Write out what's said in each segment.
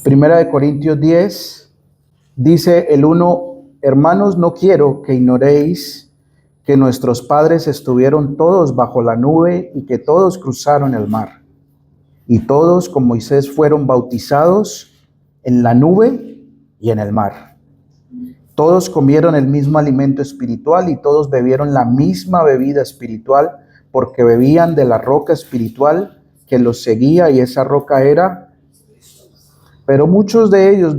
Primera de Corintios 10, dice el 1: hermanos, no quiero que ignoréis que nuestros padres estuvieron todos bajo la nube y que todos cruzaron el mar. Y todos con Moisés fueron bautizados en la nube y en el mar. Todos comieron el mismo alimento espiritual y todos bebieron la misma bebida espiritual, porque bebían de la roca espiritual que los seguía, y esa roca era. Pero muchos de ellos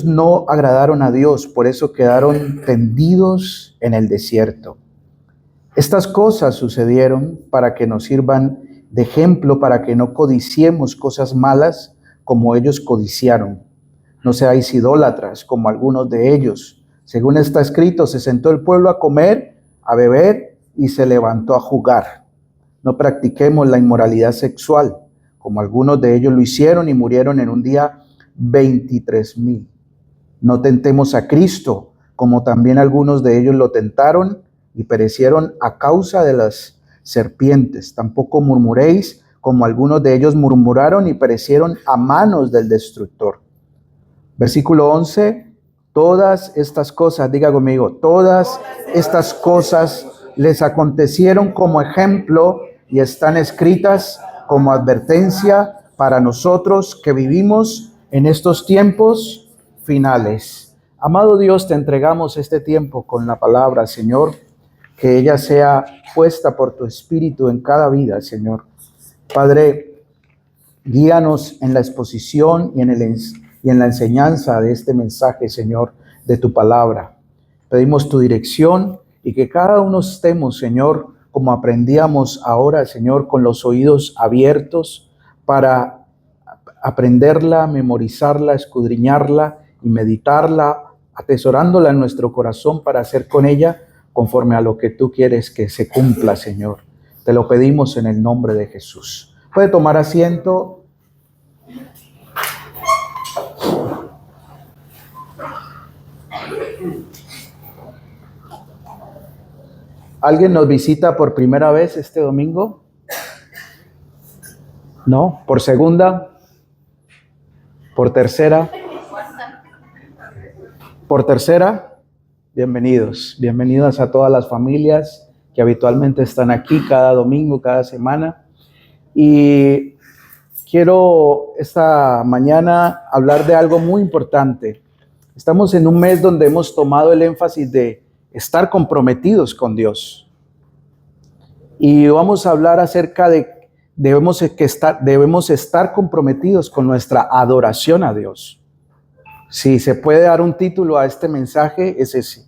no agradaron a Dios, por eso quedaron tendidos en el desierto. Estas cosas sucedieron para que nos sirvan de ejemplo, para que no codiciemos cosas malas como ellos codiciaron. No seáis idólatras como algunos de ellos. Según está escrito, se sentó el pueblo a comer, a beber y se levantó a jugar. No practiquemos la inmoralidad sexual, como algunos de ellos lo hicieron y murieron en un día 23,000. No tentemos a Cristo, como también algunos de ellos lo tentaron y perecieron a causa de las serpientes. Tampoco murmuréis, como algunos de ellos murmuraron y perecieron a manos del destructor. Versículo 11, todas estas cosas, diga conmigo, todas estas cosas les acontecieron como ejemplo y están escritas como advertencia para nosotros que vivimos en estos tiempos finales. Amado Dios, te entregamos este tiempo con la palabra, Señor, que ella sea puesta por tu Espíritu en cada vida, Señor. Padre, guíanos en la exposición y en la enseñanza de este mensaje, Señor, de tu palabra. Pedimos tu dirección y que cada uno estemos, Señor, como aprendíamos ahora, Señor, con los oídos abiertos para aprenderla, memorizarla, escudriñarla y meditarla, atesorándola en nuestro corazón para hacer con ella conforme a lo que tú quieres que se cumpla, Señor. Te lo pedimos en el nombre de Jesús. Puede tomar asiento. ¿Alguien nos visita por primera vez este domingo? ¿No? ¿Por segunda? ¿Por tercera? ¿Por tercera? Bienvenidos. Bienvenidas a todas las familias que habitualmente están aquí cada domingo, cada semana. Y quiero esta mañana hablar de algo muy importante. Estamos en un mes donde hemos tomado el énfasis de estar comprometidos con Dios. Y vamos a hablar acerca de debemos estar comprometidos con nuestra adoración a Dios. Si se puede dar un título a este mensaje, es ese: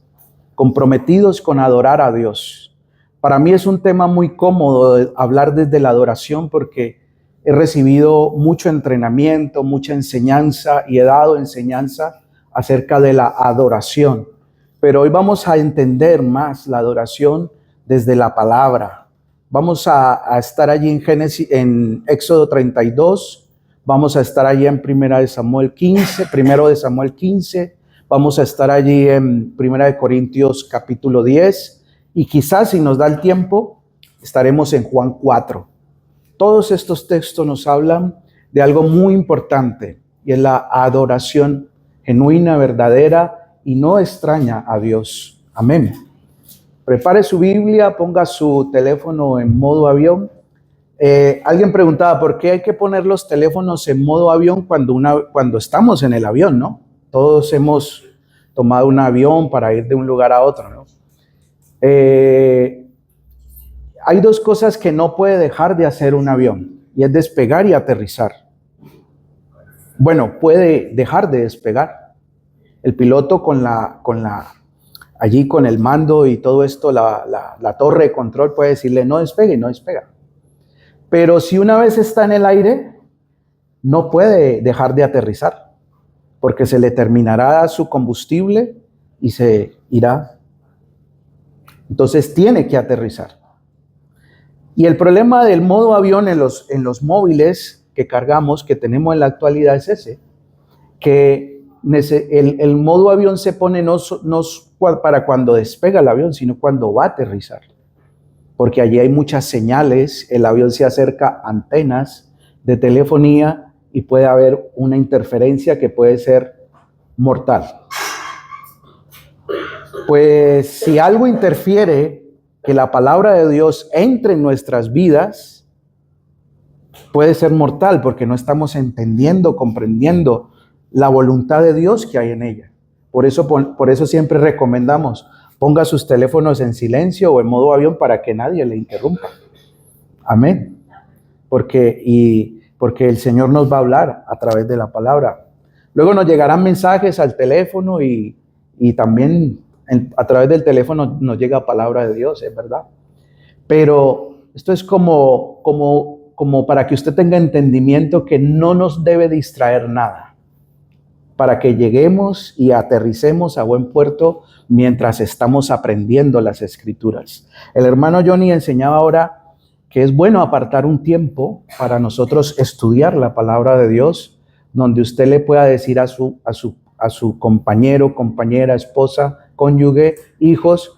comprometidos con adorar a Dios. Para mí es un tema muy cómodo de hablar desde la adoración, porque he recibido mucho entrenamiento, mucha enseñanza y he dado enseñanza acerca de la adoración. Pero hoy vamos a entender más la adoración desde la palabra. Vamos a estar allí en Éxodo 32, vamos a estar allí en Primero de Samuel 15, vamos a estar allí en Primera de Corintios capítulo 10 y quizás, si nos da el tiempo, estaremos en Juan 4. Todos estos textos nos hablan de algo muy importante y es la adoración genuina, verdadera y no extraña a Dios. Amén. Prepare su Biblia, ponga su teléfono en modo avión. Alguien preguntaba, ¿por qué hay que poner los teléfonos en modo avión cuando estamos en el avión, no? Todos hemos tomado un avión para ir de un lugar a otro, ¿no? Hay dos cosas que no puede dejar de hacer un avión, y es despegar y aterrizar. Bueno, puede dejar de despegar. El piloto allí con el mando y todo esto, la torre de control puede decirle no despegue, no despega. Pero si una vez está en el aire, no puede dejar de aterrizar, porque se le terminará su combustible y se irá. Entonces tiene que aterrizar. Y el problema del modo avión en los móviles que cargamos, que tenemos en la actualidad, es ese, que el modo avión se pone no para cuando despega el avión, sino cuando va a aterrizar. Porque allí hay muchas señales, el avión se acerca a antenas de telefonía y puede haber una interferencia que puede ser mortal. Pues si algo interfiere que la palabra de Dios entre en nuestras vidas, puede ser mortal porque no estamos entendiendo, comprendiendo la voluntad de Dios que hay en ella. Por eso siempre recomendamos, ponga sus teléfonos en silencio o en modo avión para que nadie le interrumpa. Amén. Porque el Señor nos va a hablar a través de la palabra. Luego nos llegarán mensajes al teléfono y también a través del teléfono nos llega palabra de Dios, es verdad. Pero esto es como para que usted tenga entendimiento que no nos debe distraer nada, para que lleguemos y aterricemos a buen puerto mientras estamos aprendiendo las Escrituras. El hermano Johnny enseñaba ahora que es bueno apartar un tiempo para nosotros estudiar la palabra de Dios, donde usted le pueda decir a su compañero, compañera, esposa, cónyuge, hijos,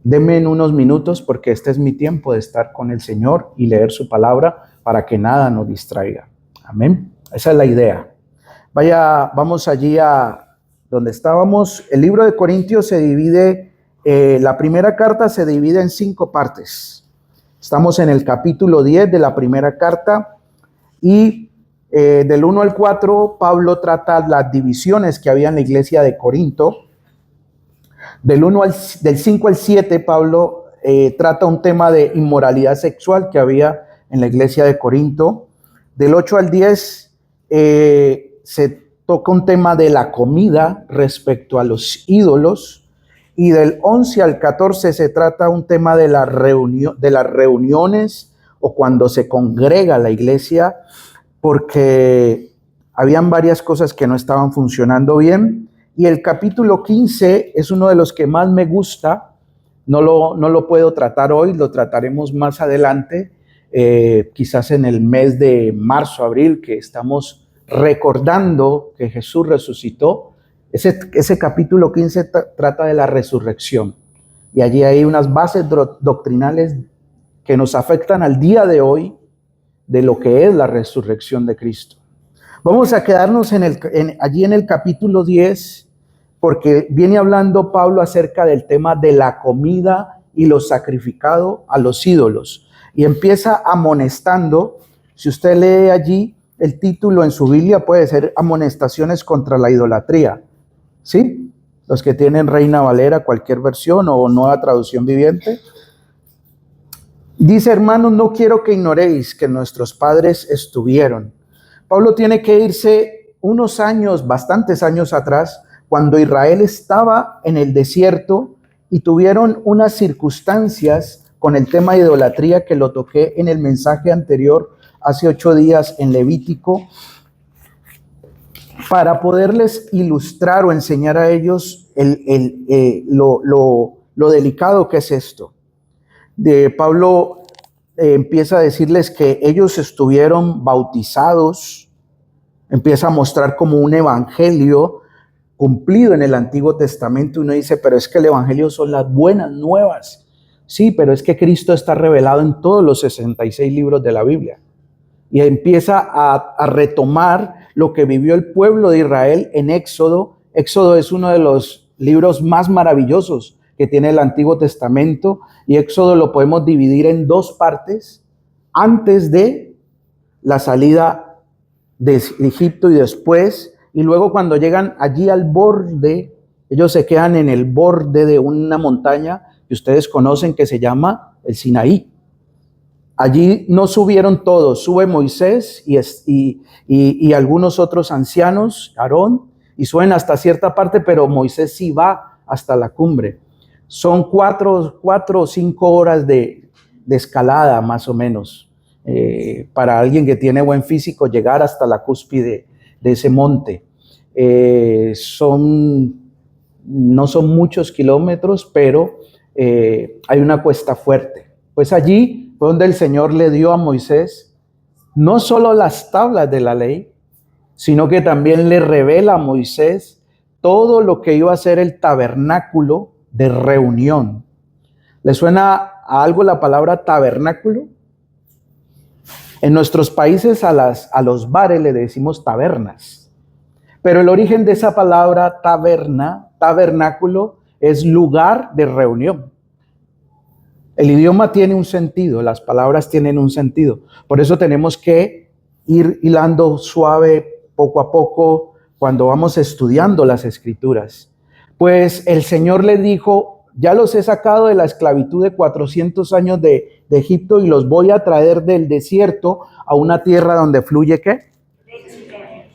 denme en unos minutos porque este es mi tiempo de estar con el Señor y leer su palabra para que nada nos distraiga. Amén. Esa es la idea. Vamos allí a donde estábamos. El libro de Corintios se divide, la primera carta se divide en 5 partes. Estamos en el capítulo 10 de la primera carta y del 1 al 4 Pablo trata las divisiones que había en la iglesia de Corinto. Del 5 al 7 Pablo trata un tema de inmoralidad sexual que había en la iglesia de Corinto. Del 8 al 10 se toca un tema de la comida respecto a los ídolos. Y del 11 al 14 se trata un tema de las reuniones o cuando se congrega la iglesia, porque habían varias cosas que no estaban funcionando bien. Y el capítulo 15 es uno de los que más me gusta. No lo puedo tratar hoy, lo trataremos más adelante, quizás en el mes de marzo, abril, que estamos recordando que Jesús resucitó. Ese capítulo 15 trata de la resurrección. Y allí hay unas bases doctrinales que nos afectan al día de hoy de lo que es la resurrección de Cristo. Vamos a quedarnos allí en el capítulo 10, porque viene hablando Pablo acerca del tema de la comida y lo sacrificado a los ídolos. Y empieza amonestando. Si usted lee allí el título en su Biblia, puede ser Amonestaciones contra la idolatría. ¿Sí? Los que tienen Reina Valera, cualquier versión o Nueva Traducción Viviente. Dice, hermanos, no quiero que ignoréis que nuestros padres estuvieron. Pablo tiene que irse unos años, bastantes años atrás, cuando Israel estaba en el desierto y tuvieron unas circunstancias con el tema de idolatría que lo toqué en el mensaje anterior, hace 8 días en Levítico, para poderles ilustrar o enseñar a ellos lo delicado que es esto. Pablo empieza a decirles que ellos estuvieron bautizados, empieza a mostrar como un evangelio cumplido en el Antiguo Testamento. Uno dice, pero es que el evangelio son las buenas nuevas. Sí, pero es que Cristo está revelado en todos los 66 libros de la Biblia. Y empieza a retomar lo que vivió el pueblo de Israel en Éxodo. Éxodo es uno de los libros más maravillosos que tiene el Antiguo Testamento, y Éxodo lo podemos dividir en 2 partes, antes de la salida de Egipto y después, y luego cuando llegan allí al borde, ellos se quedan en el borde de una montaña que ustedes conocen que se llama el Sinaí. Allí no subieron todos, sube Moisés y algunos otros ancianos, Aarón, y suben hasta cierta parte, pero Moisés sí va hasta la cumbre. Son 4 o 5 horas de escalada más o menos, para alguien que tiene buen físico, llegar hasta la cúspide de ese monte. No son muchos kilómetros, pero hay una cuesta fuerte. Pues allí fue donde el Señor le dio a Moisés no solo las tablas de la ley, sino que también le revela a Moisés todo lo que iba a ser el tabernáculo de reunión. ¿Le suena a algo la palabra tabernáculo? En nuestros países a los bares le decimos tabernas, pero el origen de esa palabra taberna, tabernáculo, es lugar de reunión. El idioma tiene un sentido, las palabras tienen un sentido. Por eso tenemos que ir hilando suave, poco a poco, cuando vamos estudiando las escrituras. Pues el Señor le dijo, ya los he sacado de la esclavitud de 400 años de Egipto y los voy a traer del desierto a una tierra donde fluye ¿qué?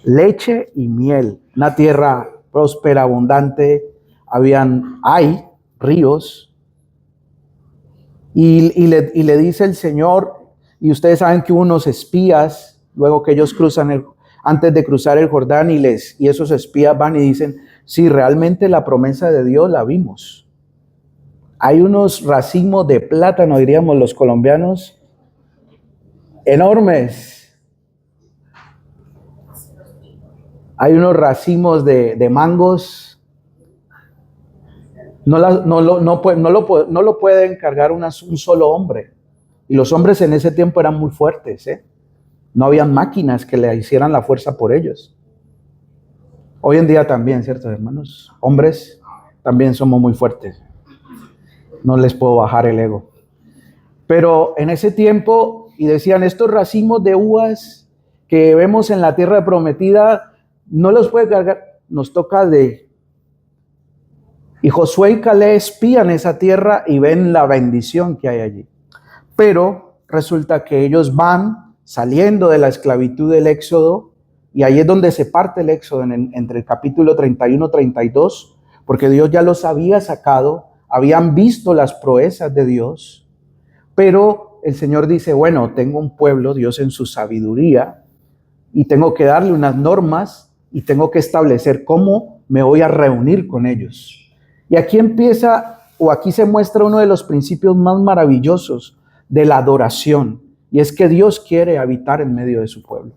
Leche y miel. Una tierra próspera, abundante. Hay ríos. Y le dice el Señor, y ustedes saben que hubo unos espías, luego que ellos antes de cruzar el Jordán, y esos espías van y dicen, sí, realmente la promesa de Dios la vimos. Hay unos racimos de plátano, diríamos los colombianos, enormes. Hay unos racimos de mangos. No lo pueden cargar un solo hombre. Y los hombres en ese tiempo eran muy fuertes, ¿eh? No habían máquinas que le hicieran la fuerza por ellos. Hoy en día también, ¿cierto, hermanos? Hombres también somos muy fuertes. No les puedo bajar el ego. Pero en ese tiempo, y decían, estos racimos de uvas que vemos en la tierra prometida, no los puede cargar, nos toca de... Y Josué y Caleb espían esa tierra y ven la bendición que hay allí. Pero resulta que ellos van saliendo de la esclavitud del Éxodo, y ahí es donde se parte el Éxodo, entre el capítulo 31 y 32, porque Dios ya los había sacado, habían visto las proezas de Dios, pero el Señor dice, bueno, tengo un pueblo, Dios en su sabiduría, y tengo que darle unas normas, y tengo que establecer cómo me voy a reunir con ellos. Y aquí aquí se muestra uno de los principios más maravillosos de la adoración, y es que Dios quiere habitar en medio de su pueblo.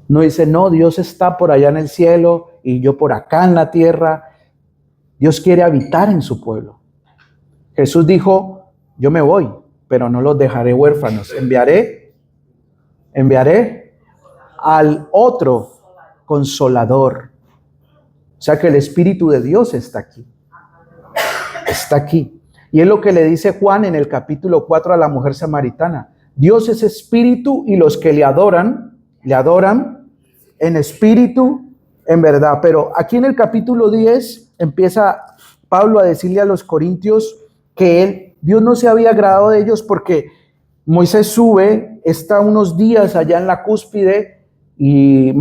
No dice, no, Dios está por allá en el cielo y yo por acá en la tierra. Dios quiere habitar en su pueblo. Jesús dijo, yo me voy, pero no los dejaré huérfanos. Enviaré al otro consolador. O sea que el Espíritu de Dios está aquí. Está aquí. Y es lo que le dice Juan en el capítulo 4 a la mujer samaritana. Dios es espíritu y los que le adoran en espíritu, en verdad. Pero aquí en el capítulo 10 empieza Pablo a decirle a los corintios que Dios no se había agradado de ellos porque Moisés sube, está unos días allá en la cúspide y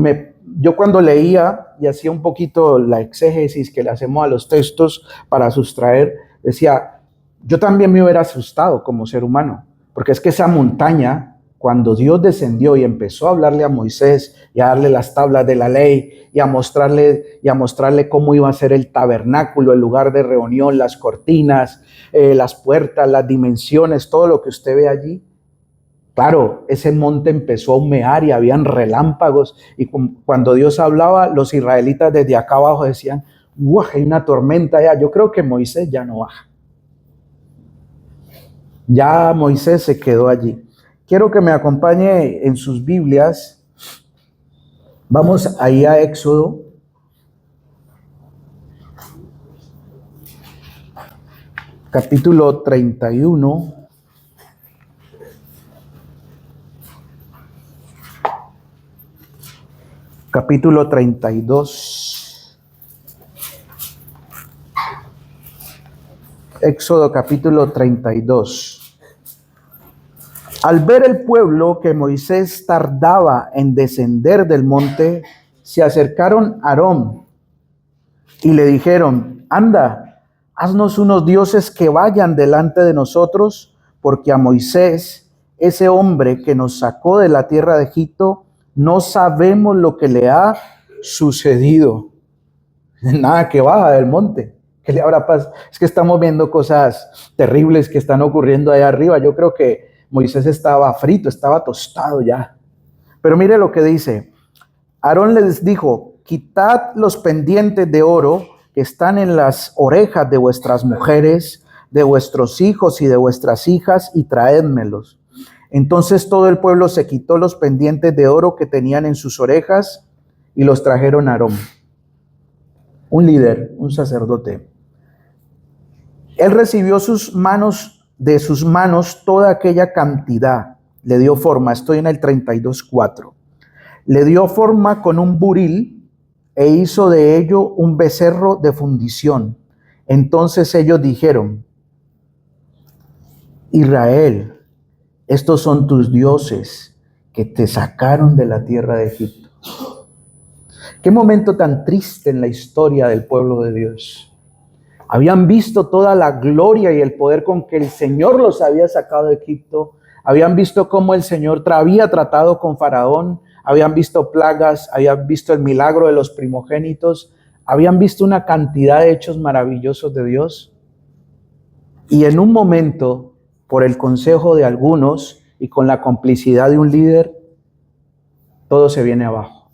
yo cuando leía y hacía un poquito la exégesis que le hacemos a los textos para sustraer, decía, yo también me hubiera asustado como ser humano, porque es que esa montaña, cuando Dios descendió y empezó a hablarle a Moisés y a darle las tablas de la ley y a mostrarle cómo iba a ser el tabernáculo, el lugar de reunión, las cortinas, las puertas, las dimensiones, todo lo que usted ve allí. Claro, ese monte empezó a humear y habían relámpagos y cuando Dios hablaba, los israelitas desde acá abajo decían, ¡guau! Hay una tormenta allá. Yo creo que Moisés ya no baja. Ya Moisés se quedó allí. Quiero que me acompañe en sus Biblias. Vamos ahí a Éxodo. Capítulo 31. Capítulo 32. Éxodo capítulo 32. Al ver el pueblo que Moisés tardaba en descender del monte, se acercaron a Aarón y le dijeron, anda, haznos unos dioses que vayan delante de nosotros, porque a Moisés, ese hombre que nos sacó de la tierra de Egipto, no sabemos lo que le ha sucedido. Nada que baja del monte. ¿Qué le habrá pasado? Es que estamos viendo cosas terribles que están ocurriendo allá arriba. Yo creo que Moisés estaba frito, estaba tostado ya. Pero mire lo que dice. Aarón les dijo, quitad los pendientes de oro que están en las orejas de vuestras mujeres, de vuestros hijos y de vuestras hijas, y traédmelos. Entonces todo el pueblo se quitó los pendientes de oro que tenían en sus orejas y los trajeron a Aarón, un líder, un sacerdote. Él recibió de sus manos toda aquella cantidad, le dio forma, estoy en el 32:4. Le dio forma con un buril e hizo de ello un becerro de fundición. Entonces ellos dijeron: Israel, estos son tus dioses que te sacaron de la tierra de Egipto. Qué momento tan triste en la historia del pueblo de Dios. Habían visto toda la gloria y el poder con que el Señor los había sacado de Egipto. Habían visto cómo el Señor había tratado con Faraón. Habían visto plagas, habían visto el milagro de los primogénitos. Habían visto una cantidad de hechos maravillosos de Dios. Y en un momento, por el consejo de algunos y con la complicidad de un líder, todo se viene abajo.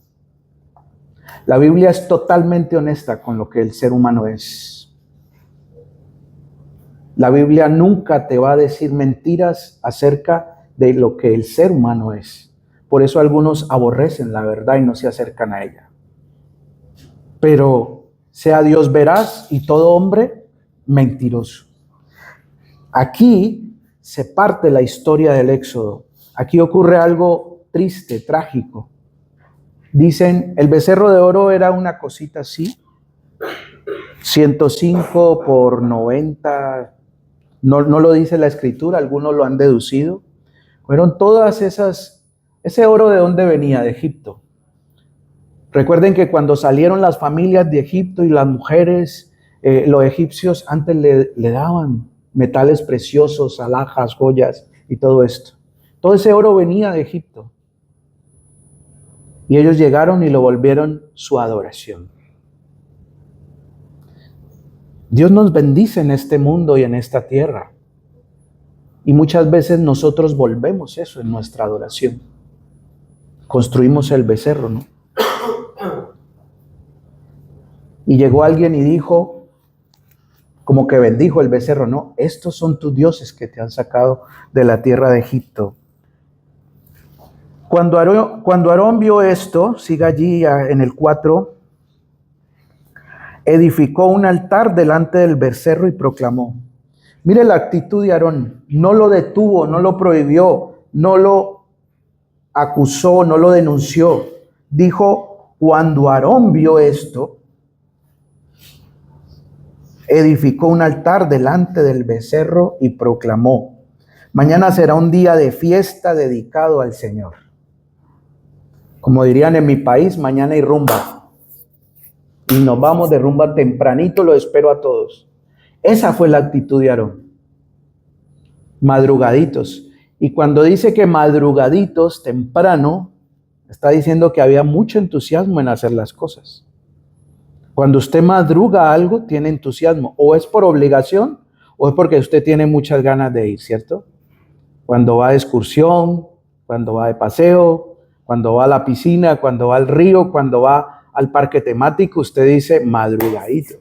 La Biblia es totalmente honesta con lo que el ser humano es. La Biblia nunca te va a decir mentiras acerca de lo que el ser humano es. Por eso algunos aborrecen la verdad y no se acercan a ella. Pero sea Dios veraz y todo hombre mentiroso. Aquí se parte la historia del Éxodo. Aquí ocurre algo triste, trágico. Dicen, el becerro de oro era una cosita así, 105 por 90, no lo dice la escritura, algunos lo han deducido. Fueron todas esas, ese oro ¿de dónde venía? De Egipto. Recuerden que cuando salieron las familias de Egipto y las mujeres, los egipcios antes le daban metales preciosos, alhajas, joyas y todo esto. Todo ese oro venía de Egipto. Y ellos llegaron y lo volvieron su adoración. Dios nos bendice en este mundo y en esta tierra. Y muchas veces nosotros volvemos eso en nuestra adoración. Construimos el becerro, ¿no? Y llegó alguien y dijo, como que bendijo el becerro, no, estos son tus dioses que te han sacado de la tierra de Egipto. Cuando Aarón vio esto, siga allí en el 4, edificó un altar delante del becerro y proclamó. Mire la actitud de Aarón, no lo detuvo, no lo prohibió, no lo acusó, no lo denunció. Dijo, cuando Aarón vio esto, edificó un altar delante del becerro y proclamó, mañana será un día de fiesta dedicado al Señor. Como dirían en mi país, mañana hay rumba. Y nos vamos de rumba tempranito, lo espero a todos. Esa fue la actitud de Aarón. Madrugaditos. Y cuando dice que madrugaditos, temprano, está diciendo que había mucho entusiasmo en hacer las cosas. Cuando usted madruga algo, tiene entusiasmo. O es por obligación, o es porque usted tiene muchas ganas de ir, ¿cierto? Cuando va de excursión, cuando va de paseo, cuando va a la piscina, cuando va al río, cuando va al parque temático, usted dice madrugadito.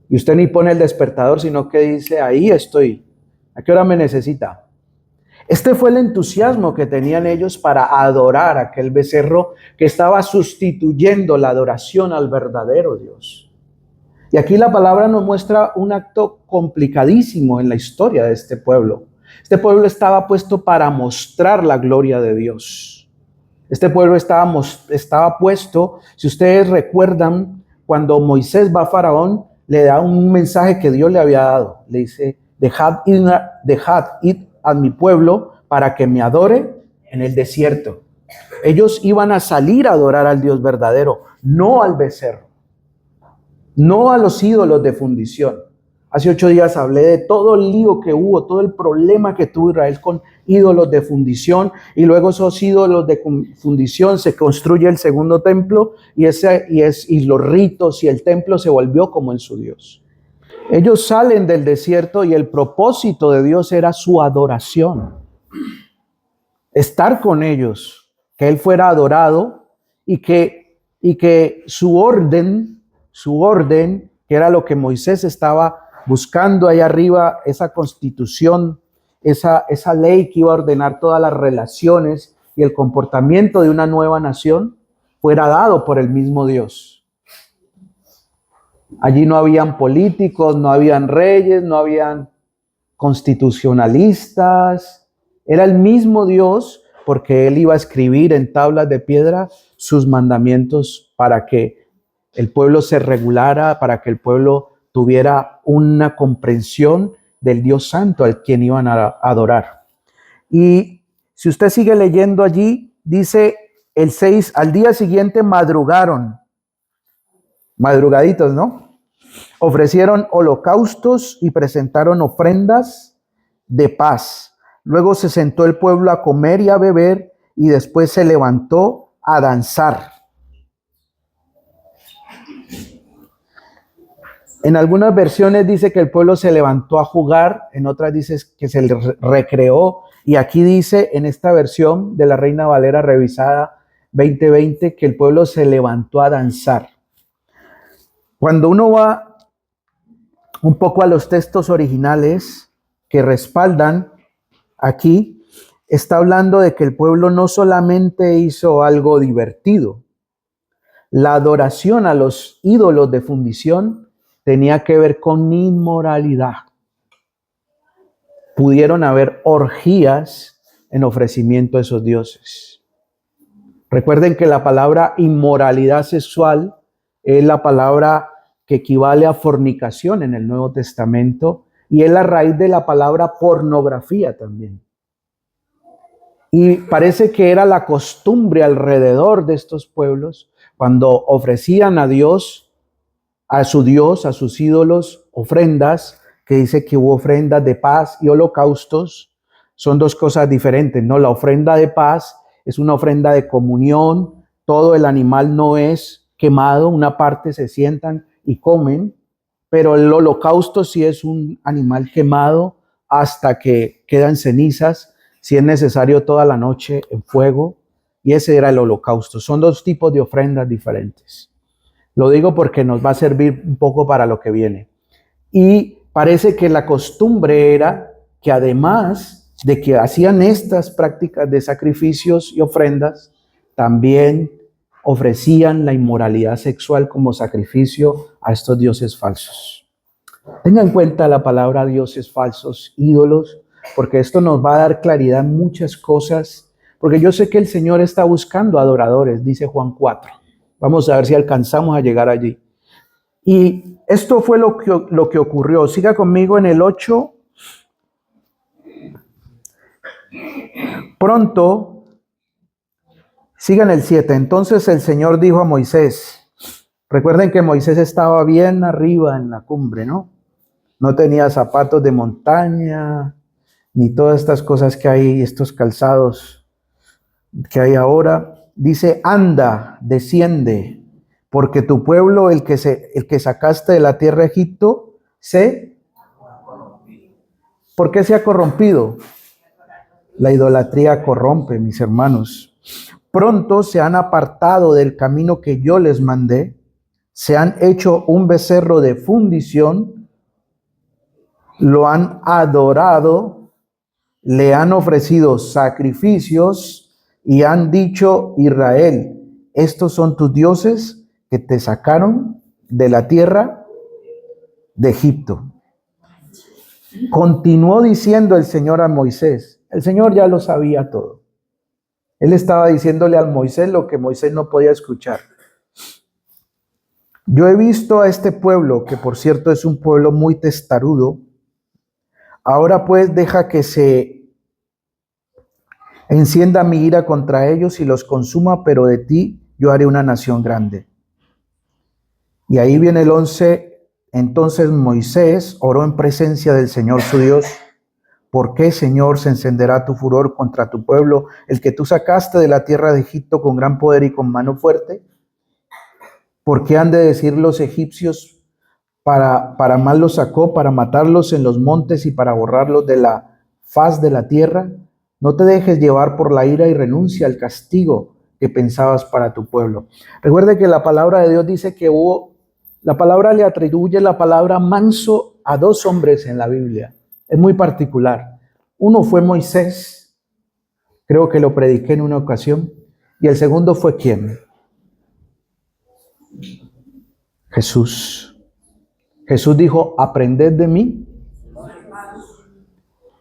Y usted ni pone el despertador, sino que dice, ahí estoy. ¿A qué hora me necesita? Este fue el entusiasmo que tenían ellos para adorar a aquel becerro que estaba sustituyendo la adoración al verdadero Dios. Y aquí la palabra nos muestra un acto complicadísimo en la historia de este pueblo. Este pueblo estaba puesto para mostrar la gloria de Dios. Este pueblo estaba puesto, si ustedes recuerdan, cuando Moisés va a Faraón, le da un mensaje que Dios le había dado. Le dice, dejad ir a mi pueblo para que me adore en el desierto. Ellos iban a salir a adorar al Dios verdadero, no al becerro, no a los ídolos de fundición. Hace 8 días hablé de todo el lío que hubo, todo el problema que tuvo Israel con ídolos de fundición, y luego esos ídolos de fundición se construye el segundo templo y los ritos y el templo se volvió como en su Dios. Ellos salen del desierto y el propósito de Dios era su adoración. Estar con ellos, que Él fuera adorado y que su orden, que era lo que Moisés estaba buscando ahí arriba, esa constitución esa ley que iba a ordenar todas las relaciones y el comportamiento de una nueva nación, fuera dado por el mismo Dios. Allí no habían políticos, no habían reyes, no habían constitucionalistas. Era el mismo Dios, porque Él iba a escribir en tablas de piedra sus mandamientos para que el pueblo se regulara, para que el pueblo tuviera una comprensión del Dios Santo al quien iban a adorar. Y si usted sigue leyendo allí, dice el 6, al día siguiente madrugaditos, ¿no? Ofrecieron holocaustos y presentaron ofrendas de paz. Luego se sentó el pueblo a comer y a beber y después se levantó a danzar. En algunas versiones dice que el pueblo se levantó a jugar, en otras dice que se recreó, y aquí dice en esta versión de la Reina Valera revisada 2020 que el pueblo se levantó a danzar. Cuando uno va un poco a los textos originales que respaldan aquí, está hablando de que el pueblo no solamente hizo algo divertido. La adoración a los ídolos de fundición tenía que ver con inmoralidad. Pudieron haber orgías en ofrecimiento a esos dioses. Recuerden que la palabra inmoralidad sexual es la palabra que equivale a fornicación en el Nuevo Testamento y es la raíz de la palabra pornografía también. Y parece que era la costumbre alrededor de estos pueblos cuando ofrecían a Dios, a sus ídolos, ofrendas, que dice que hubo ofrendas de paz y holocaustos. Son dos cosas diferentes, ¿no? La ofrenda de paz es una ofrenda de comunión, todo el animal no es quemado, una parte se sientan y comen, pero el holocausto sí es un animal quemado hasta que quedan cenizas, si es necesario toda la noche en fuego, y ese era el holocausto. Son dos tipos de ofrendas diferentes. Lo digo porque nos va a servir un poco para lo que viene. Y parece que la costumbre era que además de que hacían estas prácticas de sacrificios y ofrendas, también ofrecían la inmoralidad sexual como sacrificio a estos dioses falsos. Tenga en cuenta la palabra dioses falsos, ídolos, porque esto nos va a dar claridad en muchas cosas, porque yo sé que el Señor está buscando adoradores, dice Juan 4. Vamos a ver si alcanzamos a llegar allí. Y esto fue lo que ocurrió. Siga conmigo en el 8. Pronto, siga en el 7. Entonces el Señor dijo a Moisés, recuerden que Moisés estaba bien arriba en la cumbre, ¿no? No tenía zapatos de montaña, ni todas estas cosas que hay, estos calzados que hay ahora. Dice, anda, desciende, porque tu pueblo, el que sacaste de la tierra de Egipto, ¿por qué se ha corrompido? La idolatría corrompe, mis hermanos. Pronto se han apartado del camino que yo les mandé, se han hecho un becerro de fundición, lo han adorado, le han ofrecido sacrificios y han dicho, Israel, estos son tus dioses que te sacaron de la tierra de Egipto. Continuó diciendo el Señor a Moisés. El Señor ya lo sabía todo. Él estaba diciéndole a Moisés lo que Moisés no podía escuchar. Yo he visto a este pueblo, que por cierto es un pueblo muy testarudo. Ahora pues deja que se encienda mi ira contra ellos y los consuma, pero de ti yo haré una nación grande. Y ahí viene el 11. Entonces Moisés oró en presencia del Señor su Dios. ¿Por qué, Señor, se encenderá tu furor contra tu pueblo, el que tú sacaste de la tierra de Egipto con gran poder y con mano fuerte? ¿Por qué han de decir los egipcios, para mal los sacó, para matarlos en los montes y para borrarlos de la faz de la tierra? No te dejes llevar por la ira y renuncia al castigo que pensabas para tu pueblo. Recuerde que la palabra de Dios dice que la palabra le atribuye la palabra manso a dos hombres en la Biblia. Es muy particular. Uno fue Moisés, creo que lo prediqué en una ocasión, y el segundo fue ¿quién? Jesús. Jesús dijo, aprended de mí.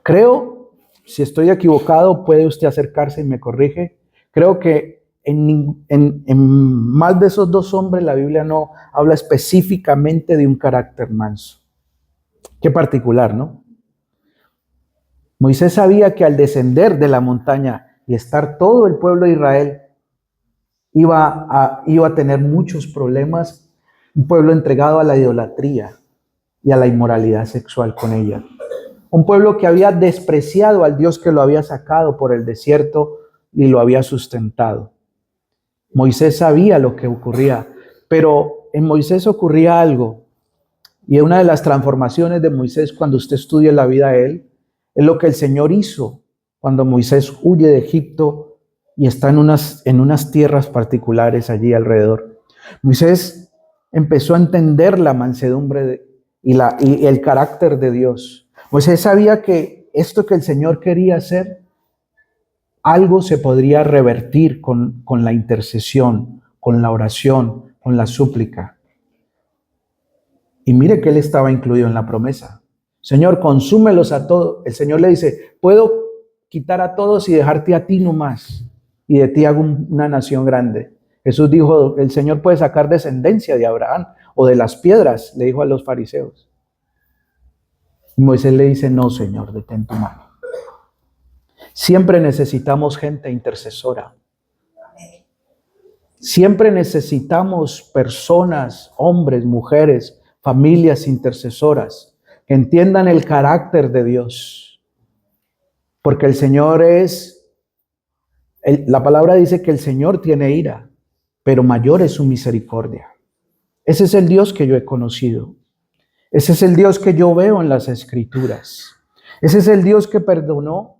Creo, si estoy equivocado, puede usted acercarse y me corrige. Creo que en más de esos dos hombres la Biblia no habla específicamente de un carácter manso. Qué particular, ¿no? Moisés sabía que al descender de la montaña y estar todo el pueblo de Israel, iba a tener muchos problemas, un pueblo entregado a la idolatría y a la inmoralidad sexual con ella. Un pueblo que había despreciado al Dios que lo había sacado por el desierto y lo había sustentado. Moisés sabía lo que ocurría, pero en Moisés ocurría algo. Y una de las transformaciones de Moisés, cuando usted estudia la vida de él, es lo que el Señor hizo cuando Moisés huye de Egipto y está en unas tierras particulares allí alrededor. Moisés empezó a entender la mansedumbre y el carácter de Dios. Moisés sabía que esto que el Señor quería hacer, algo se podría revertir con la intercesión, con la oración, con la súplica. Y mire que él estaba incluido en la promesa. Señor, consúmelos a todos. El Señor le dice, puedo quitar a todos y dejarte a ti nomás. Y de ti hago una nación grande. Jesús dijo, el Señor puede sacar descendencia de Abraham o de las piedras, le dijo a los fariseos. Y Moisés le dice, no, Señor, detén tu mano. Siempre necesitamos gente intercesora. Siempre necesitamos personas, hombres, mujeres, familias intercesoras que entiendan el carácter de Dios. Porque el Señor la palabra dice que el Señor tiene ira, pero mayor es su misericordia. Ese es el Dios que yo he conocido. Ese es el Dios que yo veo en las Escrituras. Ese es el Dios que perdonó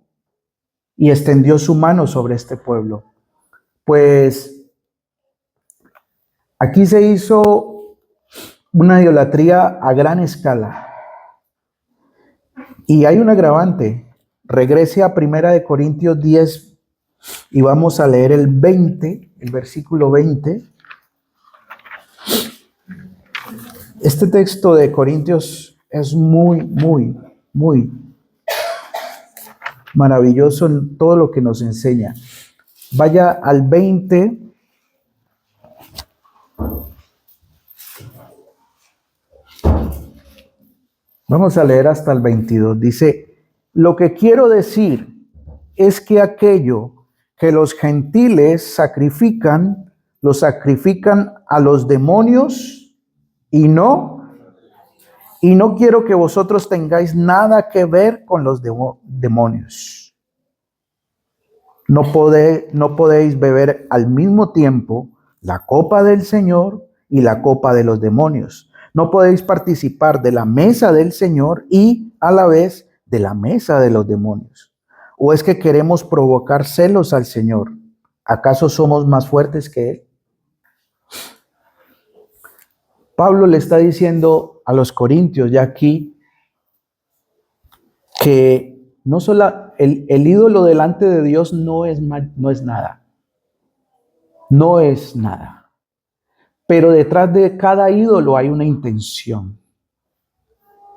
y extendió su mano sobre este pueblo. Pues aquí se hizo una idolatría a gran escala. Y hay un agravante. Regrese a 1 Corintios 10 y vamos a leer el versículo 20. Este texto de Corintios es muy, muy, muy maravilloso en todo lo que nos enseña. Vaya al 20. Vamos a leer hasta el 22. Dice, lo que quiero decir es que aquello que los gentiles sacrifican, lo sacrifican a los demonios y no quiero que vosotros tengáis nada que ver con los demonios. No podéis beber al mismo tiempo la copa del Señor y la copa de los demonios. No podéis participar de la mesa del Señor y a la vez de la mesa de los demonios. ¿O es que queremos provocar celos al Señor? ¿Acaso somos más fuertes que Él? Pablo le está diciendo a los corintios ya aquí que no solo el ídolo delante de Dios no es nada. No es nada. Pero detrás de cada ídolo hay una intención.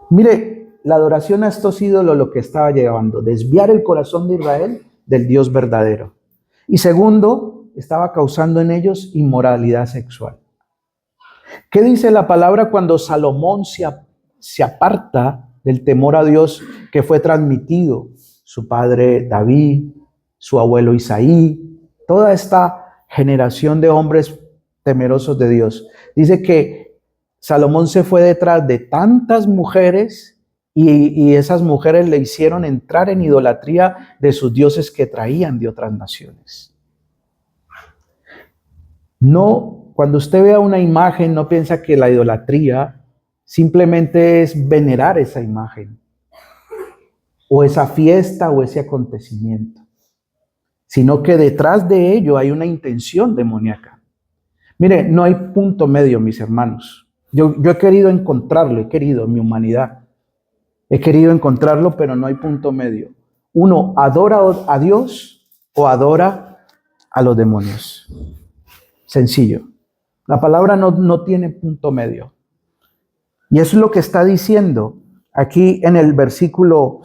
Mire, la adoración a estos ídolos lo que estaba llevando, desviar el corazón de Israel del Dios verdadero. Y segundo, estaba causando en ellos inmoralidad sexual. ¿Qué dice la palabra cuando Salomón se aparta del temor a Dios que fue transmitido? Su padre David, su abuelo Isaí, toda esta generación de hombres temerosos de Dios. Dice que Salomón se fue detrás de tantas mujeres y esas mujeres le hicieron entrar en idolatría de sus dioses que traían de otras naciones. No, cuando usted vea una imagen, no piensa que la idolatría simplemente es venerar esa imagen, o esa fiesta, o ese acontecimiento, sino que detrás de ello hay una intención demoníaca. Mire, no hay punto medio, mis hermanos. Yo he querido encontrarlo, en mi humanidad. He querido encontrarlo, pero no hay punto medio. ¿Uno adora a Dios o adora a los demonios? Sencillo. La palabra no tiene punto medio. Y eso es lo que está diciendo aquí en el versículo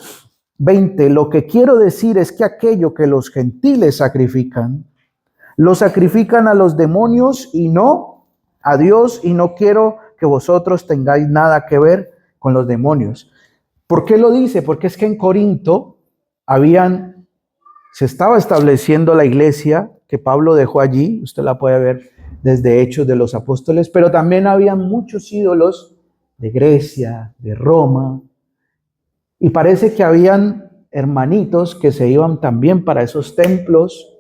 20. Lo que quiero decir es que aquello que los gentiles sacrifican, lo sacrifican a los demonios y no a Dios, y no quiero que vosotros tengáis nada que ver con los demonios. ¿Por qué lo dice? Porque es que en Corinto se estaba estableciendo la iglesia que Pablo dejó allí, usted la puede ver desde Hechos de los Apóstoles, pero también había muchos ídolos de Grecia, de Roma, y parece que habían hermanitos que se iban también para esos templos,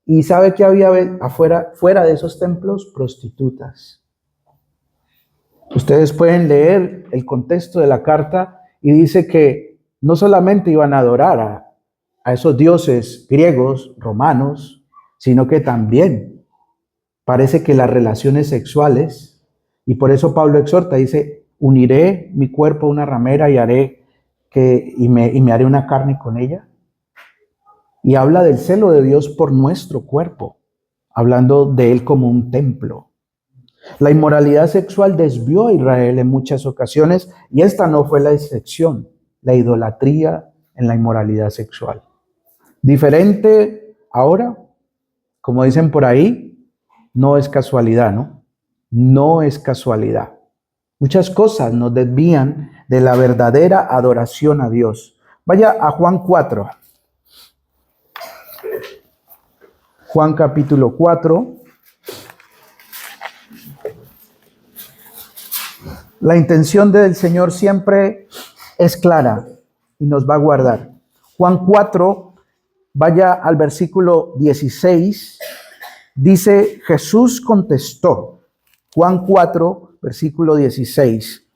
y sabe que había fuera de esos templos prostitutas. Ustedes pueden leer el contexto de la carta y dice que no solamente iban a adorar a esos dioses griegos, romanos, sino que también parece que las relaciones sexuales, y por eso Pablo exhorta, dice, uniré mi cuerpo a una ramera y me haré una carne con ella. Y habla del celo de Dios por nuestro cuerpo, hablando de él como un templo. La inmoralidad sexual desvió a Israel en muchas ocasiones, y esta no fue la excepción, la idolatría en la inmoralidad sexual. Diferente ahora, como dicen por ahí, no es casualidad, ¿no? No es casualidad. Muchas cosas nos desvían de la verdadera adoración a Dios. Vaya a Juan 4. Juan capítulo 4. La intención del Señor siempre es clara y nos va a guardar. Juan 4, vaya al versículo 16, dice, Jesús contestó. Juan 4, versículo 16.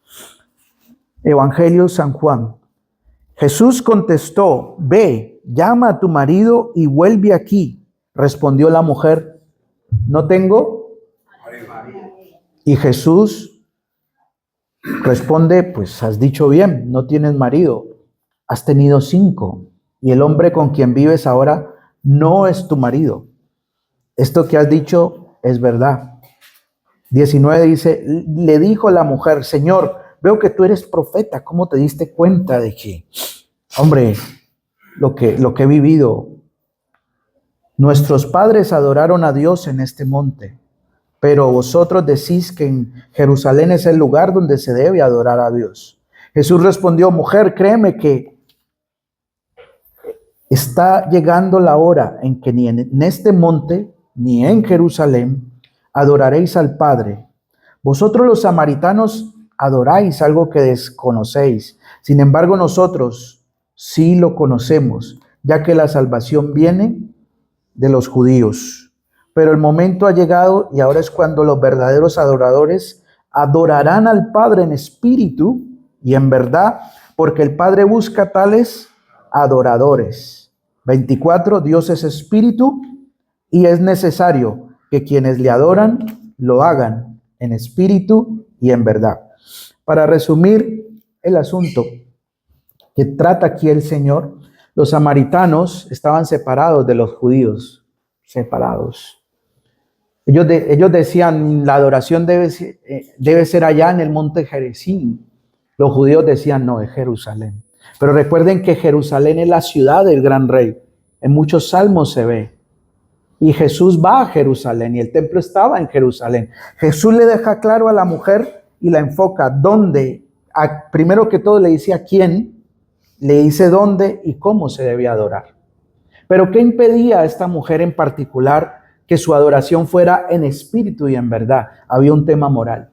Evangelio San Juan. Jesús contestó, ve, llama a tu marido y vuelve aquí. Respondió la mujer, no tengo. Y Jesús responde, pues has dicho bien, no tienes marido, has tenido 5, y el hombre con quien vives ahora no es tu marido. Esto que has dicho es verdad. 19 dice, le dijo la mujer, Señor, veo que tú eres profeta, ¿cómo te diste cuenta de que, hombre, lo que he vivido? Nuestros padres adoraron a Dios en este monte, pero vosotros decís que en Jerusalén es el lugar donde se debe adorar a Dios. Jesús respondió, mujer, créeme que está llegando la hora en que ni en este monte ni en Jerusalén adoraréis al Padre. Vosotros los samaritanos adoráis algo que desconocéis. Sin embargo, nosotros sí lo conocemos, ya que la salvación viene de los judíos. Pero el momento ha llegado y ahora es cuando los verdaderos adoradores adorarán al Padre en espíritu y en verdad, porque el Padre busca tales adoradores. 24, Dios es espíritu y es necesario que quienes le adoran lo hagan en espíritu y en verdad. Para resumir el asunto que trata aquí el Señor, los samaritanos estaban separados de los judíos, separados. Ellos decían, la adoración debe ser allá en el monte Gerizim. Los judíos decían, no, es Jerusalén. Pero recuerden que Jerusalén es la ciudad del gran rey. En muchos salmos se ve. Y Jesús va a Jerusalén y el templo estaba en Jerusalén. Jesús le deja claro a la mujer y la enfoca dónde. Primero que todo le dice a quién, le dice dónde y cómo se debía adorar. Pero ¿qué impedía a esta mujer en particular que su adoración fuera en espíritu y en verdad? Había un tema moral.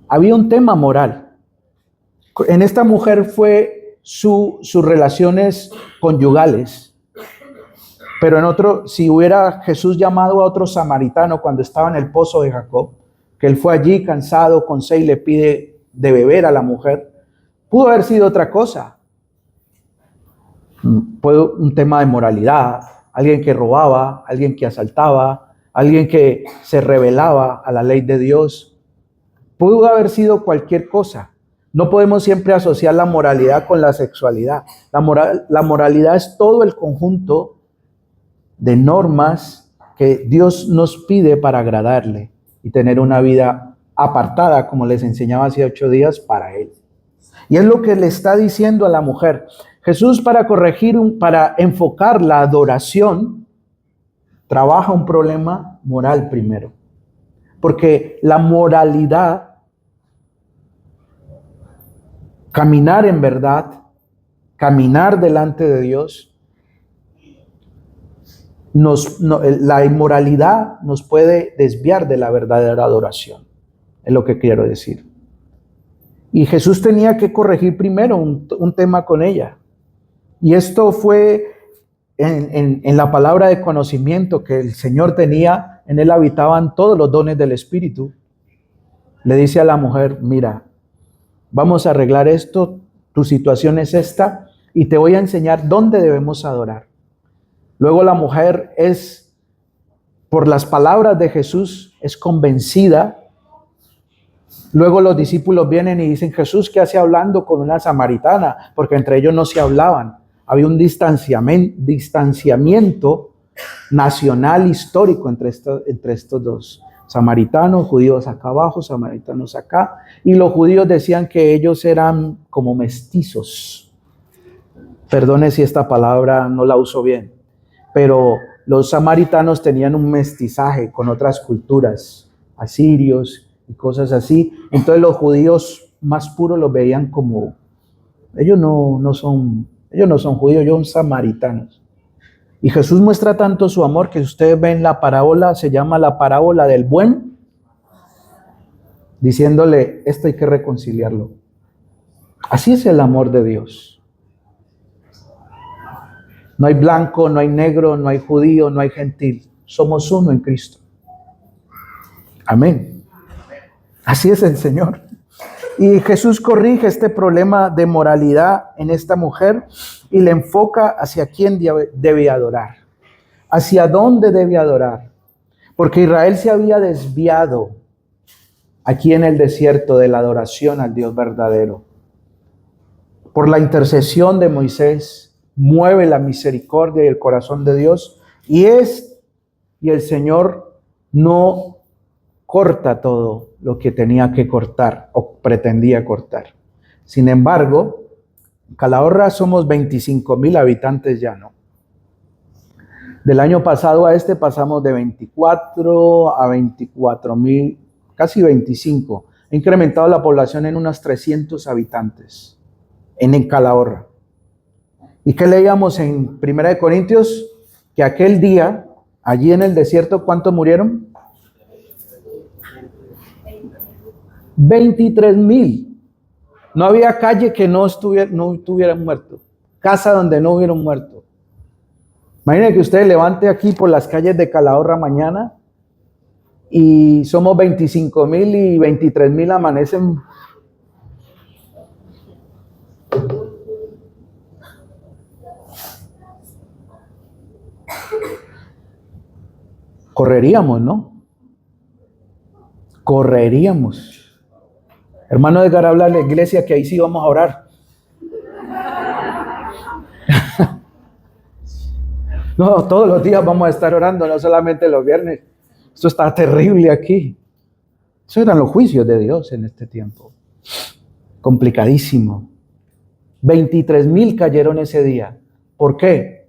Había un tema moral. En esta mujer fue sus relaciones conyugales. Pero en otro, si hubiera Jesús llamado a otro samaritano cuando estaba en el pozo de Jacob, que él fue allí cansado con sed y le pide de beber a la mujer, pudo haber sido otra cosa. Fue un tema de moralidad, alguien que robaba, alguien que asaltaba, alguien que se rebelaba a la ley de Dios. Pudo haber sido cualquier cosa. No podemos siempre asociar la moralidad con la sexualidad. La moralidad es todo el conjunto de normas que Dios nos pide para agradarle y tener una vida apartada, como les enseñaba hace 8 días, para Él. Y es lo que le está diciendo a la mujer. Jesús, para para enfocar la adoración, trabaja un problema moral primero. Porque la moralidad, caminar en verdad, caminar delante de Dios, la inmoralidad nos puede desviar de la verdadera adoración, es lo que quiero decir. Y Jesús tenía que corregir primero un tema con ella. Y esto fue en la palabra de conocimiento que el Señor tenía, en Él habitaban todos los dones del Espíritu. Le dice a la mujer, mira, vamos a arreglar esto, tu situación es esta, y te voy a enseñar dónde debemos adorar. Luego la mujer por las palabras de Jesús, es convencida. Luego los discípulos vienen y dicen, Jesús, ¿qué hace hablando con una samaritana? Porque entre ellos no se hablaban. Había un distanciamiento nacional histórico entre estos dos. Samaritanos, judíos acá abajo, samaritanos acá. Y los judíos decían que ellos eran como mestizos. Perdone si esta palabra no la uso bien. Pero los samaritanos tenían un mestizaje con otras culturas, asirios y cosas así. Entonces los judíos más puros los veían como, ellos no son judíos, ellos son samaritanos. Y Jesús muestra tanto su amor que ustedes ven la parábola, se llama la parábola del buen, diciéndole, esto hay que reconciliarlo. Así es el amor de Dios. No hay blanco, no hay negro, no hay judío, no hay gentil. Somos uno en Cristo. Amén. Así es el Señor. Y Jesús corrige este problema de moralidad en esta mujer y le enfoca hacia quién debe adorar. Hacia dónde debe adorar. Porque Israel se había desviado aquí en el desierto de la adoración al Dios verdadero. Por la intercesión de Moisés, mueve la misericordia y el corazón de Dios y el Señor no corta todo lo que tenía que cortar o pretendía cortar. Sin embargo, en Calahorra somos 25,000 habitantes ya, ¿no? Del año pasado a este pasamos de 24 a 24,000, casi 25. Ha incrementado la población en unos 300 habitantes en Calahorra. ¿Y qué leíamos en 1 Corintios? Que aquel día, allí en el desierto, ¿cuántos murieron? 23,000. No había calle que no estuvieran muertos. Casa donde no hubieran muerto. Imaginen que usted levante aquí por las calles de Calahorra mañana y somos 25,000 y 23,000 amanecen. Correríamos, ¿no? Correríamos. Hermano Edgar, habla a la iglesia que ahí sí vamos a orar. No, todos los días vamos a estar orando, no solamente los viernes. Esto está terrible aquí. Eso eran los juicios de Dios en este tiempo. Complicadísimo. 23,000 cayeron ese día. ¿Por qué?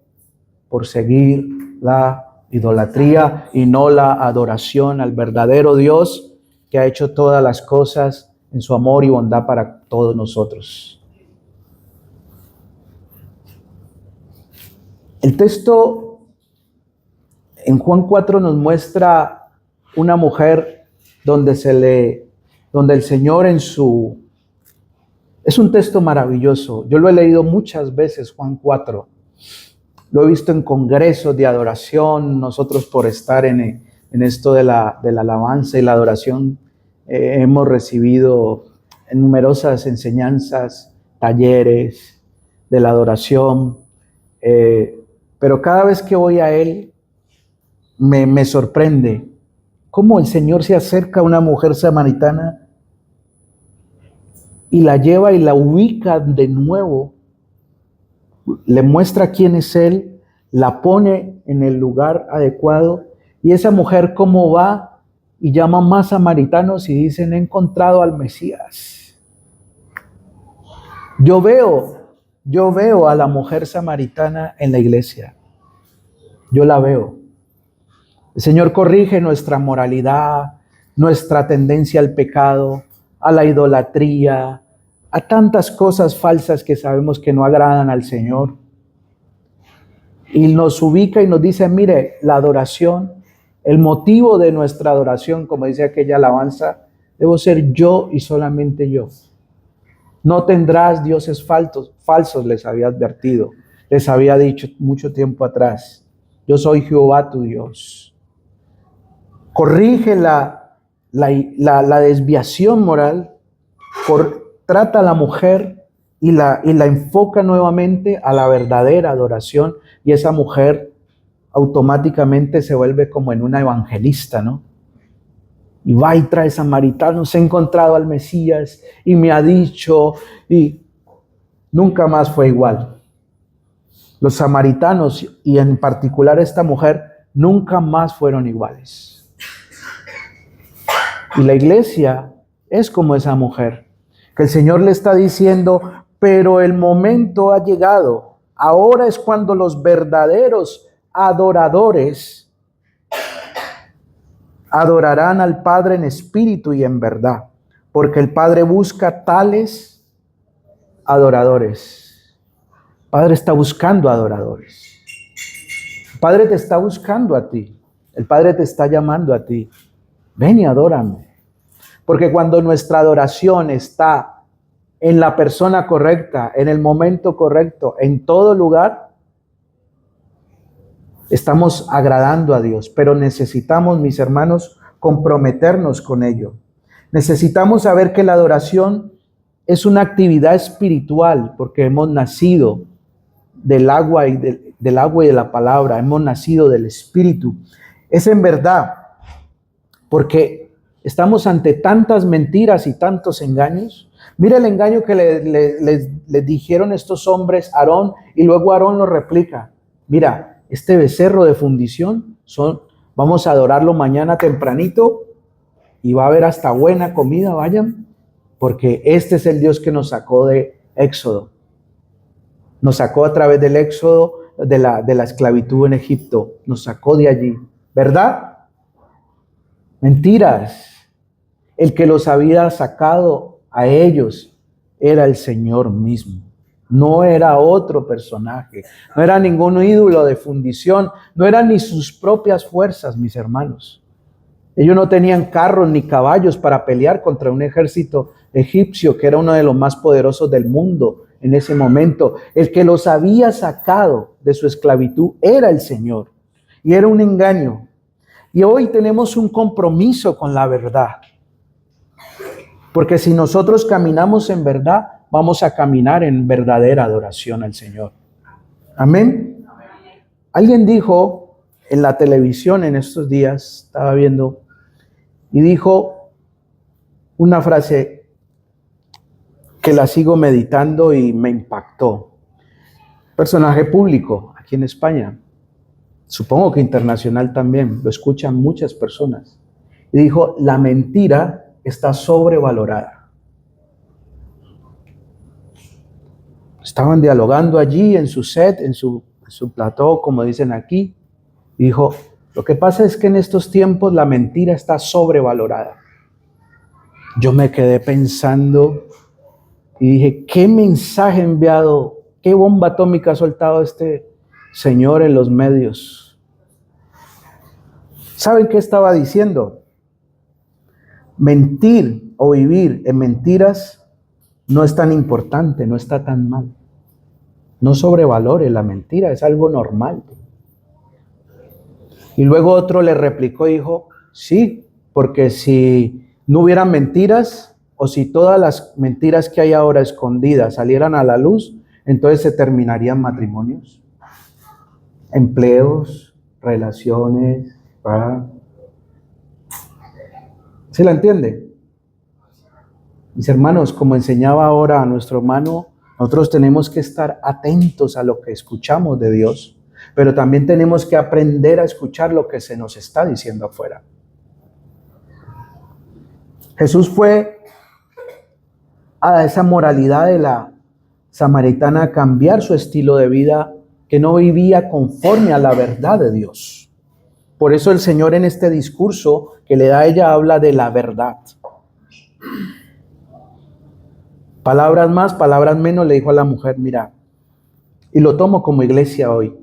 Por seguir la idolatría y no la adoración al verdadero Dios que ha hecho todas las cosas en su amor y bondad para todos nosotros. El texto en Juan 4 nos muestra una mujer donde el Señor es un texto maravilloso. Yo lo he leído muchas veces, Juan 4. Lo he visto en congresos de adoración. Nosotros, por estar en esto de la alabanza y la adoración, hemos recibido numerosas enseñanzas, talleres de la adoración. Pero cada vez que voy a Él, me sorprende cómo el Señor se acerca a una mujer samaritana y la lleva y la ubica de nuevo, le muestra quién es Él, la pone en el lugar adecuado, y esa mujer cómo va y llama más samaritanos y dicen, he encontrado al Mesías. Yo veo a la mujer samaritana en la iglesia, yo la veo. El Señor corrige nuestra moralidad, nuestra tendencia al pecado, a la idolatría, a tantas cosas falsas que sabemos que no agradan al Señor. Y nos ubica y nos dice, mire, la adoración, el motivo de nuestra adoración, como dice aquella alabanza, debo ser yo y solamente yo. No tendrás dioses falsos, les había advertido, les había dicho mucho tiempo atrás. Yo soy Jehová tu Dios. Corrige la desviación moral, trata a la mujer y la enfoca nuevamente a la verdadera adoración, y esa mujer automáticamente se vuelve como en una evangelista, ¿no? Y va y trae samaritanos, he encontrado al Mesías y me ha dicho, y nunca más fue igual. Los samaritanos, y en particular esta mujer, nunca más fueron iguales. Y la iglesia es como esa mujer, que el Señor le está diciendo, pero el momento ha llegado. Ahora es cuando los verdaderos adoradores adorarán al Padre en espíritu y en verdad, porque el Padre busca tales adoradores. El Padre está buscando adoradores. El Padre te está buscando a ti. El Padre te está llamando a ti. Ven y adórame. Porque cuando nuestra adoración está en la persona correcta, en el momento correcto, en todo lugar, estamos agradando a Dios. Pero necesitamos, mis hermanos, comprometernos con ello. Necesitamos saber que la adoración es una actividad espiritual, porque hemos nacido del agua y de la palabra, hemos nacido del Espíritu. Es en verdad, porque estamos ante tantas mentiras y tantos engaños. Mira el engaño que le dijeron estos hombres a Aarón, y luego Aarón lo replica. Mira, este becerro de fundición, vamos a adorarlo mañana tempranito y va a haber hasta buena comida, vayan, porque este es el Dios que nos sacó de Éxodo. Nos sacó a través del Éxodo de la esclavitud en Egipto. Nos sacó de allí, ¿verdad? Mentiras. El que los había sacado a ellos era el Señor mismo. No era otro personaje, no era ningún ídolo de fundición, no eran ni sus propias fuerzas, mis hermanos. Ellos no tenían carros ni caballos para pelear contra un ejército egipcio que era uno de los más poderosos del mundo en ese momento. El que los había sacado de su esclavitud era el Señor, y era un engaño. Y hoy tenemos un compromiso con la verdad. Porque si nosotros caminamos en verdad, vamos a caminar en verdadera adoración al Señor. Amén. Alguien dijo en la televisión en estos días, estaba viendo, y dijo una frase que la sigo meditando y me impactó. Personaje público aquí en España, supongo que internacional también, lo escuchan muchas personas. Y dijo, la mentira está sobrevalorada. Estaban dialogando allí en su set, en su plató, como dicen aquí. Y dijo, lo que pasa es que en estos tiempos la mentira está sobrevalorada. Yo me quedé pensando y dije, ¿qué mensaje ha enviado, qué bomba atómica ha soltado este señor en los medios? ¿Saben qué estaba diciendo? Mentir o vivir en mentiras no es tan importante, no está tan mal. No sobrevalore la mentira, es algo normal. Y luego otro le replicó y dijo, sí, porque si no hubieran mentiras, o si todas las mentiras que hay ahora escondidas salieran a la luz, entonces se terminarían matrimonios, empleos, relaciones. ¿Sí la entiende? Mis hermanos, como enseñaba ahora a nuestro hermano, nosotros tenemos que estar atentos a lo que escuchamos de Dios, pero también tenemos que aprender a escuchar lo que se nos está diciendo afuera. Jesús fue a esa moralidad de la samaritana a cambiar su estilo de vida, que no vivía conforme a la verdad de Dios. Por eso el Señor en este discurso que le da a ella habla de la verdad. Palabras más, palabras menos, le dijo a la mujer, mira, y lo tomo como iglesia hoy,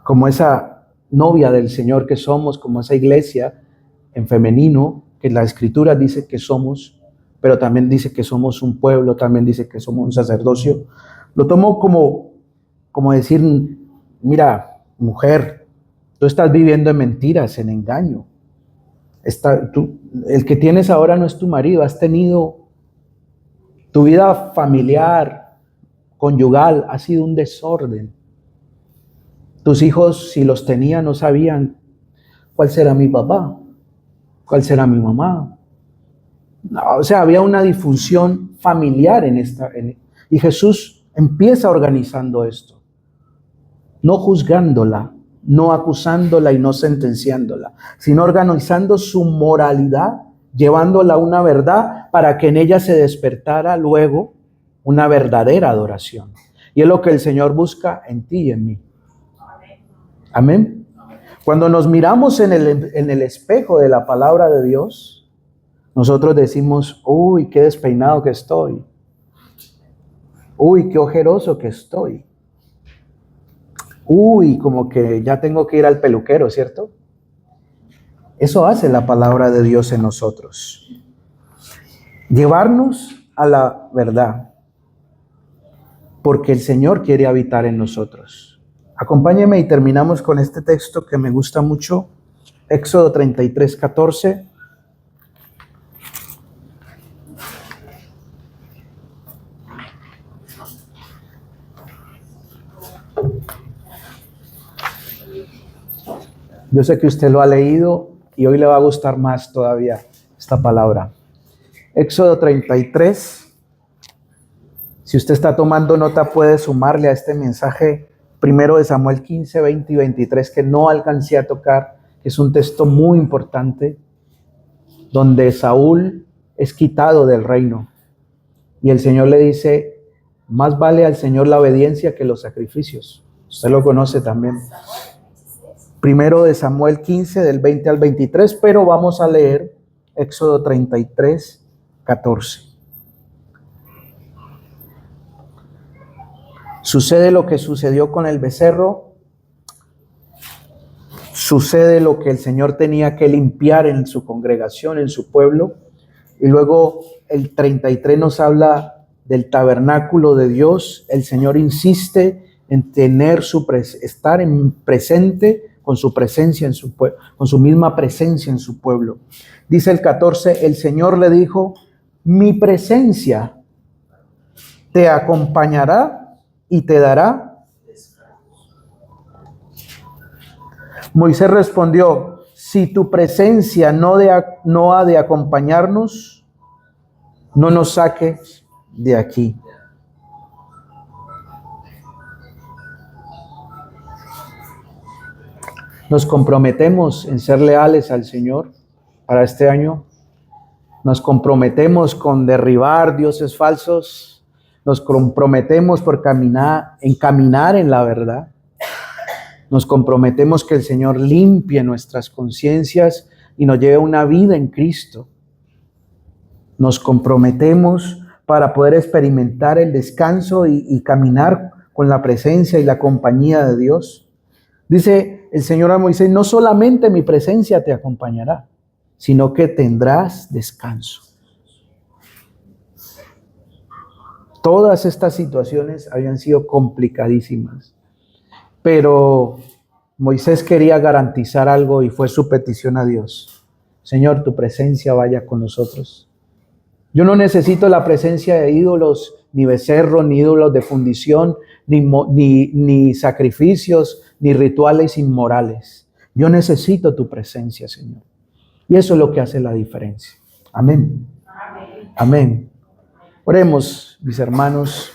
como esa novia del Señor que somos, como esa iglesia en femenino, que la Escritura dice que somos, pero también dice que somos un pueblo, también dice que somos un sacerdocio. Lo tomo como decir, mira, mujer, tú estás viviendo en mentiras, en engaño. El que tienes ahora no es tu marido, has tenido tu vida familiar, conyugal, ha sido un desorden. Tus hijos, si los tenía, no sabían cuál será mi papá, cuál será mi mamá. No, o sea, había una disfunción familiar y Jesús empieza organizando esto, no juzgándola, no acusándola y no sentenciándola, sino organizando su moralidad, llevándola a una verdad para que en ella se despertara luego una verdadera adoración. Y es lo que el Señor busca en ti y en mí. Amén. Cuando nos miramos en el espejo de la palabra de Dios, nosotros decimos, uy, qué despeinado que estoy. Uy, qué ojeroso que estoy. Uy, como que ya tengo que ir al peluquero, ¿cierto? Eso hace la palabra de Dios en nosotros. Llevarnos a la verdad. Porque el Señor quiere habitar en nosotros. Acompáñeme y terminamos con este texto que me gusta mucho. Éxodo 33, 14. Yo sé que usted lo ha leído y hoy le va a gustar más todavía esta palabra. Éxodo 33. Si usted está tomando nota, puede sumarle a este mensaje 1 Samuel 15, 20 y 23, que no alcancé a tocar, que es un texto muy importante, donde Saúl es quitado del reino. Y el Señor le dice, más vale al Señor la obediencia que los sacrificios. Usted lo conoce también. 1 Samuel 15, del 20 al 23, pero vamos a leer Éxodo 33, 14. Sucede lo que sucedió con el becerro, sucede lo que el Señor tenía que limpiar en su congregación, en su pueblo, y luego el 33 nos habla del tabernáculo de Dios. El Señor insiste en tener estar en presente con su presencia en su pueblo, con su misma presencia en su pueblo. Dice el 14, el Señor le dijo, mi presencia te acompañará y te dará. Moisés respondió, si tu presencia no ha de acompañarnos, no nos saques de aquí. Nos comprometemos en ser leales al Señor para este año. Nos comprometemos con derribar dioses falsos. Nos comprometemos por caminar en la verdad. Nos comprometemos que el Señor limpie nuestras conciencias y nos lleve a una vida en Cristo. Nos comprometemos para poder experimentar el descanso y caminar con la presencia y la compañía de Dios. Dice el Señor a Moisés, no solamente mi presencia te acompañará, sino que tendrás descanso. Todas estas situaciones habían sido complicadísimas, pero Moisés quería garantizar algo y fue su petición a Dios. Señor, tu presencia vaya con nosotros. Yo no necesito la presencia de ídolos, ni becerros, ni ídolos de fundición, ni sacrificios, ni rituales inmorales. Yo necesito tu presencia, Señor. Y eso es lo que hace la diferencia. Amén. Amén. Oremos, mis hermanos.